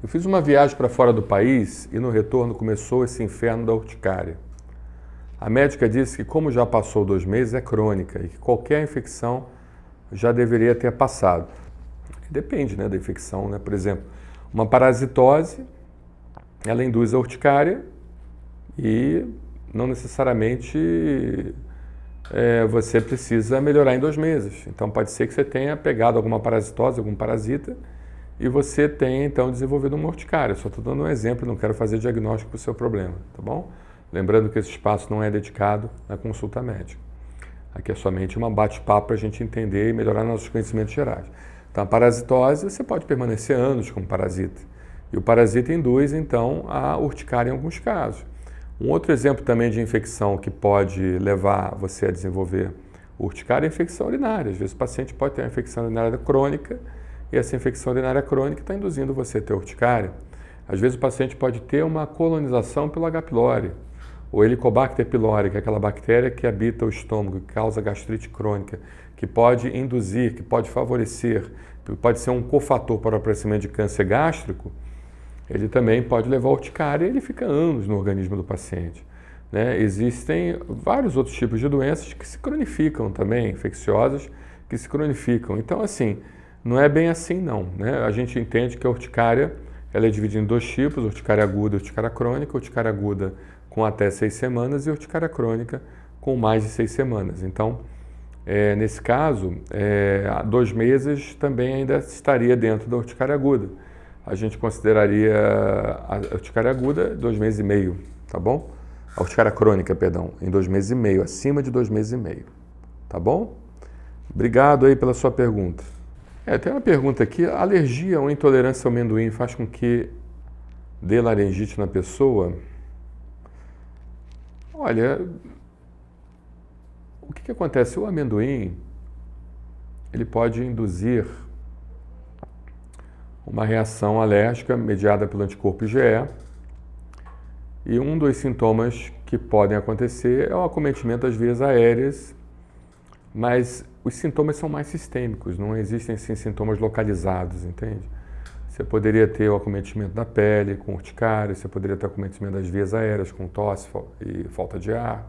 Eu fiz uma viagem para fora do país e no retorno começou esse inferno da urticária. A médica disse que como já passou 2 meses é crônica e que qualquer infecção já deveria ter passado. Depende, né, da infecção, né? Por exemplo, uma parasitose, ela induz a urticária e não necessariamente você precisa melhorar em 2 meses. Então pode ser que você tenha pegado alguma parasitose, algum parasita, e você tenha então desenvolvido uma urticária. Só estou dando um exemplo, não quero fazer diagnóstico para o seu problema, tá bom? Lembrando que esse espaço não é dedicado à consulta médica. Aqui é somente uma bate-papo para a gente entender e melhorar nossos conhecimentos gerais. Então a parasitose, você pode permanecer anos como parasita. E o parasita induz então a urticária em alguns casos. Um outro exemplo também de infecção que pode levar você a desenvolver urticária é a infecção urinária. Às vezes o paciente pode ter uma infecção urinária crônica e essa infecção urinária crônica está induzindo você a ter urticária. Às vezes o paciente pode ter uma colonização pelo H. pylori ou Helicobacter pylori, que é aquela bactéria que habita o estômago, que causa gastrite crônica, que pode induzir, que pode favorecer, pode ser um cofator para o aparecimento de câncer gástrico. Ele também pode levar a urticária e ele fica anos no organismo do paciente, né? Existem vários outros tipos de doenças que se cronificam também, infecciosas, que se cronificam. Então, assim, não é bem assim não, né? A gente entende que a urticária ela é dividida em 2 tipos, urticária aguda e urticária crônica. Urticária aguda com até 6 semanas e urticária crônica com mais de 6 semanas. Então, nesse caso, 2 meses também ainda estaria dentro da urticária aguda. A gente consideraria a urticária aguda 2 meses e meio, tá bom? A urticária crônica, perdão, em 2 meses e meio, acima de 2 meses e meio, tá bom? Obrigado aí pela sua pergunta. Tem uma pergunta aqui, a alergia ou intolerância ao amendoim faz com que dê laringite na pessoa? Olha, o que acontece? O amendoim, ele pode induzir uma reação alérgica mediada pelo anticorpo IgE, e um dos sintomas que podem acontecer é o acometimento das vias aéreas, mas os sintomas são mais sistêmicos, não existem assim, sintomas localizados, entende? Você poderia ter o acometimento da pele com urticária, você poderia ter o acometimento das vias aéreas com tosse e falta de ar,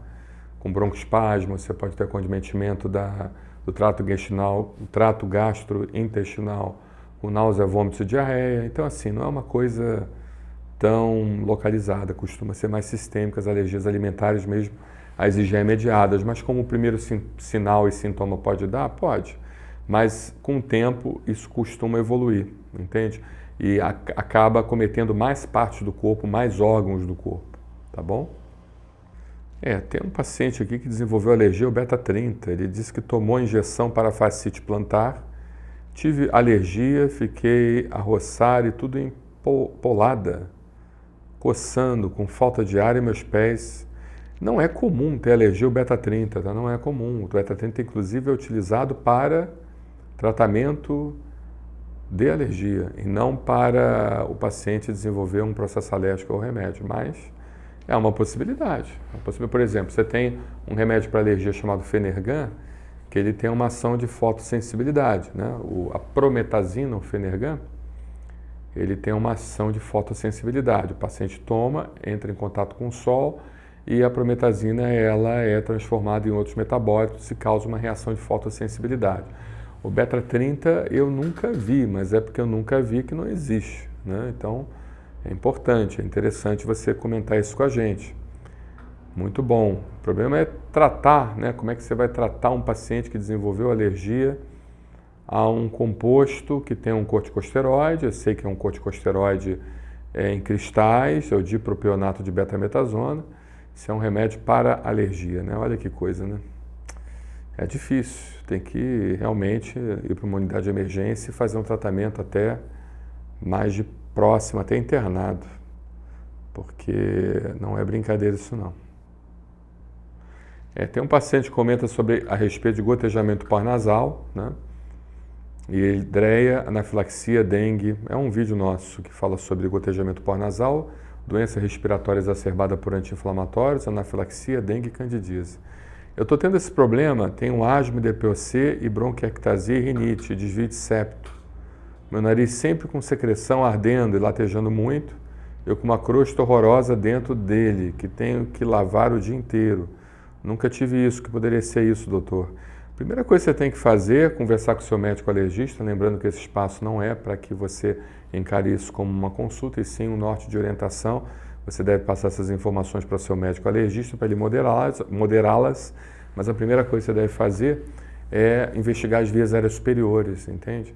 com broncoespasmo, você pode ter acometimento do trato intestinal, do trato gastrointestinal, com náusea, vômitos e diarreia. Então, assim, não é uma coisa tão localizada, costuma ser mais sistêmica, as alergias alimentares mesmo, as IgE mediadas, mas como o primeiro sinal e sintoma pode dar? Pode, mas com o tempo isso costuma evoluir, entende? E acaba acometendo mais partes do corpo, mais órgãos do corpo, tá bom? Tem um paciente aqui que desenvolveu alergia ao beta-30, ele disse que tomou injeção para fascite plantar, tive alergia, fiquei a roçar e tudo empolada, coçando, com falta de ar em meus pés. Não é comum ter alergia ao beta-30, tá? Não é comum. O beta-30, inclusive, é utilizado para tratamento de alergia e não para o paciente desenvolver um processo alérgico ao remédio, mas é uma possibilidade. Por exemplo, você tem um remédio para alergia chamado Phenergan, que ele tem uma ação de fotossensibilidade, né? A prometazina, o Phenergan, ele tem uma ação de fotossensibilidade. O paciente toma, entra em contato com o sol e a prometazina ela é transformada em outros metabólitos e causa uma reação de fotossensibilidade. O beta-30 eu nunca vi, mas é porque eu nunca vi que não existe, né? Então é importante, é interessante você comentar isso com a gente. Muito bom. O problema é tratar, né? Como é que você vai tratar um paciente que desenvolveu alergia a um composto que tem um corticosteroide? Eu sei que é um corticosteroide em cristais, é o dipropionato de betametasona. Isso é um remédio para alergia, né? Olha que coisa, né? É difícil, tem que realmente ir para uma unidade de emergência e fazer um tratamento até mais de próximo, até internado, porque não é brincadeira isso não. Tem um paciente que comenta a respeito de gotejamento parnasal, né? E hidreia, anafilaxia, dengue. É um vídeo nosso que fala sobre gotejamento parnasal, doença respiratória exacerbada por anti-inflamatórios, anafilaxia, dengue e candidíase. Eu estou tendo esse problema, tenho asma, DPOC e bronquiectasia e rinite, desvio de septo. meu nariz sempre com secreção ardendo e latejando muito, eu com uma crosta horrorosa dentro dele, que tenho que lavar o dia inteiro. Nunca tive isso, que poderia ser isso, doutor. Primeira coisa que você tem que fazer é conversar com o seu médico alergista, lembrando que esse espaço não é para que você encare isso como uma consulta, e sim um norte de orientação. Você deve passar essas informações para o seu médico alergista para ele moderá-las, mas a primeira coisa que você deve fazer é investigar as vias aéreas superiores, entende?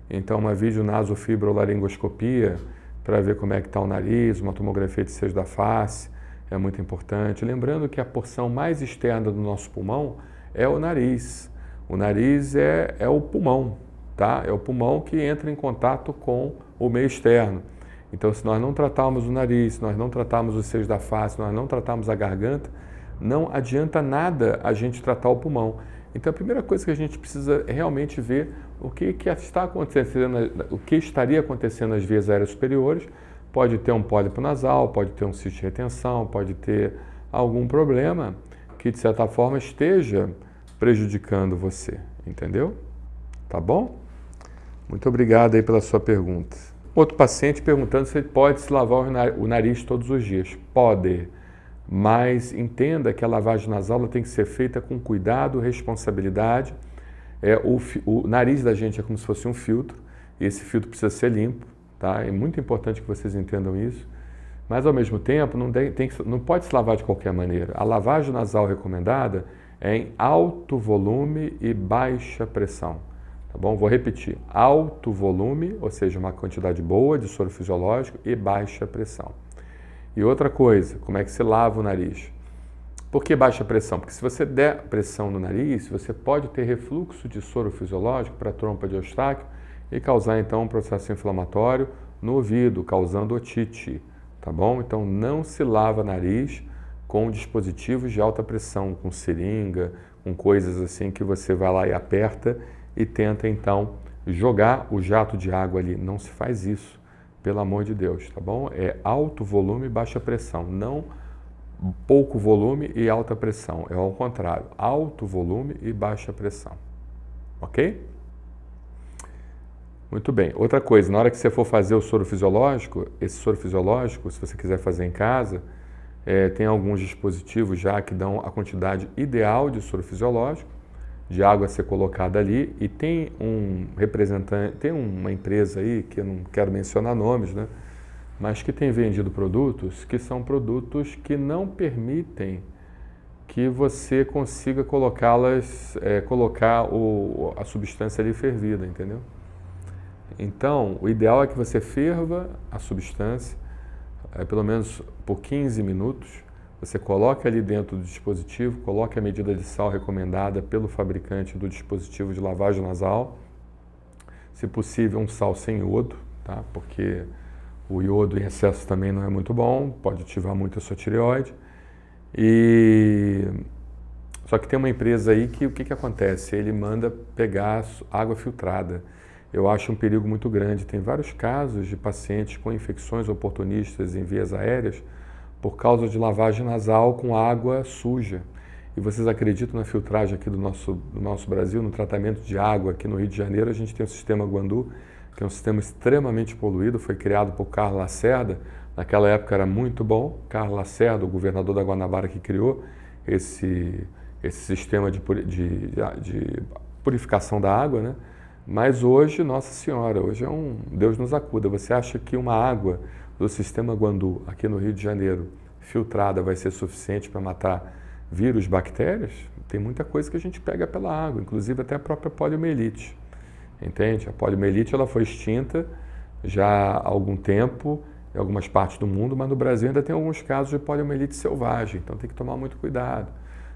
Então, uma videonasofibrolaringoscopia para ver como é que está o nariz, uma tomografia de seio da face é muito importante. Lembrando que a porção mais externa do nosso pulmão é o nariz. O nariz é o pulmão, tá? É o pulmão que entra em contato com o meio externo. Então, se nós não tratarmos o nariz, se nós não tratarmos os seios da face, se nós não tratarmos a garganta, não adianta nada a gente tratar o pulmão. Então, a primeira coisa que a gente precisa é realmente ver o que está acontecendo, o que estaria acontecendo nas vias aéreas superiores. Pode ter um pólipo nasal, pode ter um cisto de retenção, pode ter algum problema que, de certa forma, esteja prejudicando você, entendeu? Tá bom? Muito obrigado aí pela sua pergunta. Outro paciente perguntando se ele pode se lavar o nariz todos os dias. Pode, mas entenda que a lavagem nasal tem que ser feita com cuidado, responsabilidade. O nariz da gente é como se fosse um filtro, e esse filtro precisa ser limpo, tá? É muito importante que vocês entendam isso, mas ao mesmo tempo não pode se lavar de qualquer maneira. A lavagem nasal recomendada é em alto volume e baixa pressão, tá bom? Vou repetir, alto volume, ou seja, uma quantidade boa de soro fisiológico, e baixa pressão. E outra coisa, como é que se lava o nariz? Por que baixa pressão? Porque se você der pressão no nariz, você pode ter refluxo de soro fisiológico para a trompa de Eustáquio e causar então um processo inflamatório no ouvido, causando otite, tá bom? Então não se lava nariz com dispositivos de alta pressão, com seringa, com coisas assim que você vai lá e aperta e tenta então jogar o jato de água ali. Não se faz isso, pelo amor de Deus, tá bom? É alto volume e baixa pressão, não pouco volume e alta pressão, é ao contrário, alto volume e baixa pressão, ok? Muito bem, outra coisa, na hora que você for fazer o soro fisiológico, esse soro fisiológico, se você quiser fazer em casa, tem alguns dispositivos já que dão a quantidade ideal de soro fisiológico, de água a ser colocada ali, e tem um representante, tem uma empresa aí, que eu não quero mencionar nomes, né? Mas que tem vendido produtos que são produtos que não permitem que você consiga colocar a substância ali fervida, entendeu? Então, o ideal é que você ferva a substância, pelo menos por 15 minutos, você coloque ali dentro do dispositivo, coloque a medida de sal recomendada pelo fabricante do dispositivo de lavagem nasal, se possível um sal sem iodo, tá? Porque o iodo em excesso também não é muito bom, pode ativar muito a sua tireoide. Só que tem uma empresa aí que o que acontece? Ele manda pegar água filtrada. Eu acho um perigo muito grande. Tem vários casos de pacientes com infecções oportunistas em vias aéreas por causa de lavagem nasal com água suja. E vocês acreditam na filtragem aqui do nosso Brasil, no tratamento de água aqui no Rio de Janeiro? A gente tem o sistema Guandu, que é um sistema extremamente poluído, foi criado por Carlos Lacerda, naquela época era muito bom. Carlos Lacerda, o governador da Guanabara, que criou esse sistema de purificação da água, né? Mas hoje, Nossa Senhora, hoje é Deus nos acuda. Você acha que uma água do sistema Guandu, aqui no Rio de Janeiro, filtrada, vai ser suficiente para matar vírus, bactérias? Tem muita coisa que a gente pega pela água, inclusive até a própria poliomielite. Entende? A poliomielite ela foi extinta já há algum tempo em algumas partes do mundo, mas no Brasil ainda tem alguns casos de poliomielite selvagem, então tem que tomar muito cuidado,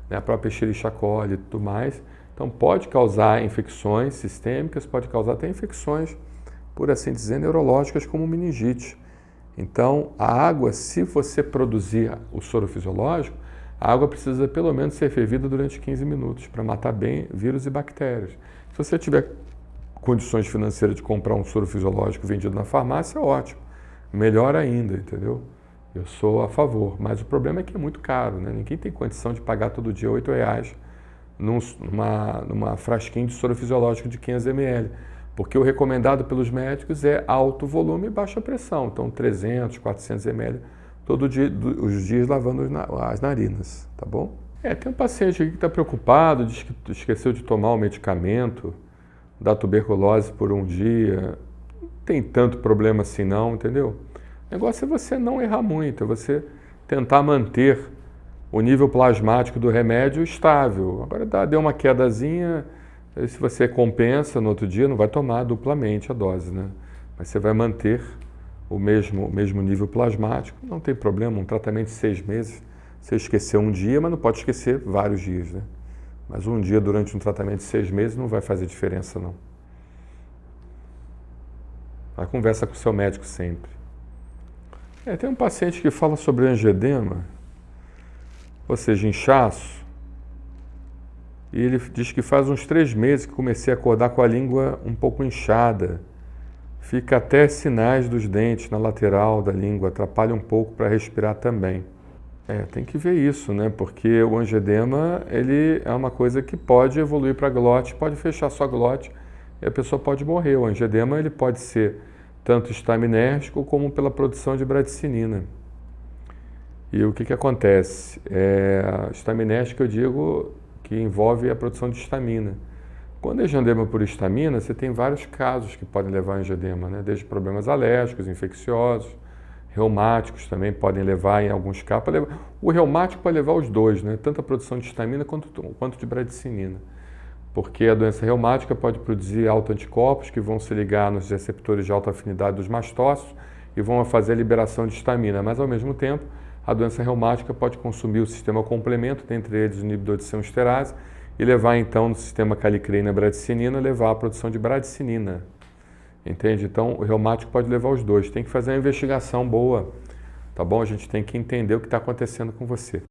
né? A própria Escherichia coli e tudo mais. Então pode causar infecções sistêmicas, pode causar até infecções, por assim dizer, neurológicas, como meningite. Então a água, se você produzir o soro fisiológico, a água precisa pelo menos ser fervida durante 15 minutos para matar bem vírus e bactérias. Se você tiver condições financeiras de comprar um soro fisiológico vendido na farmácia, ótimo. Melhor ainda, entendeu? Eu sou a favor, mas o problema é que é muito caro, né? Ninguém tem condição de pagar todo dia R$8 numa frasquinho de soro fisiológico de 500 ml. Porque o recomendado pelos médicos é alto volume e baixa pressão. Então, 300, 400 ml todo dia, os dias lavando as narinas, tá bom? Tem um paciente aqui que está preocupado, diz que esqueceu de tomar o medicamento da tuberculose por um dia. Não tem tanto problema assim não, entendeu? O negócio é você não errar muito, é você tentar manter o nível plasmático do remédio estável. Agora deu uma quedazinha, se você compensa no outro dia, não vai tomar duplamente a dose, né? Mas você vai manter o mesmo nível plasmático, não tem problema, um tratamento de 6 meses, você esqueceu um dia, mas não pode esquecer vários dias, né? Mas um dia durante um tratamento de 6 meses não vai fazer diferença, não. Mas conversa com o seu médico sempre. Tem um paciente que fala sobre angedema, ou seja, inchaço, e ele diz que faz uns 3 meses que comecei a acordar com a língua um pouco inchada, fica até sinais dos dentes na lateral da língua, atrapalha um pouco para respirar também. Tem que ver isso, né? Porque o angedema, ele é uma coisa que pode evoluir para a glote, pode fechar sua glote e a pessoa pode morrer. O angedema, ele pode ser tanto estaminérgico como pela produção de bradicinina. E o que acontece? Estaminérgico, eu digo que envolve a produção de histamina. Quando é angedema por histamina, você tem vários casos que podem levar a angedema, né? Desde problemas alérgicos, infecciosos, reumáticos também podem levar em alguns casos. O reumático pode levar os dois, né? Tanto a produção de histamina quanto de bradicinina. Porque a doença reumática pode produzir autoanticorpos que vão se ligar nos receptores de alta afinidade dos mastócitos e vão fazer a liberação de histamina. Mas, ao mesmo tempo, a doença reumática pode consumir o sistema complemento, dentre eles o inibidor de esterase, e levar então no sistema calicreina-bradicinina, levar à produção de bradicinina. Entende? Então, o reumático pode levar os dois. Tem que fazer uma investigação boa, tá bom? A gente tem que entender o que está acontecendo com você.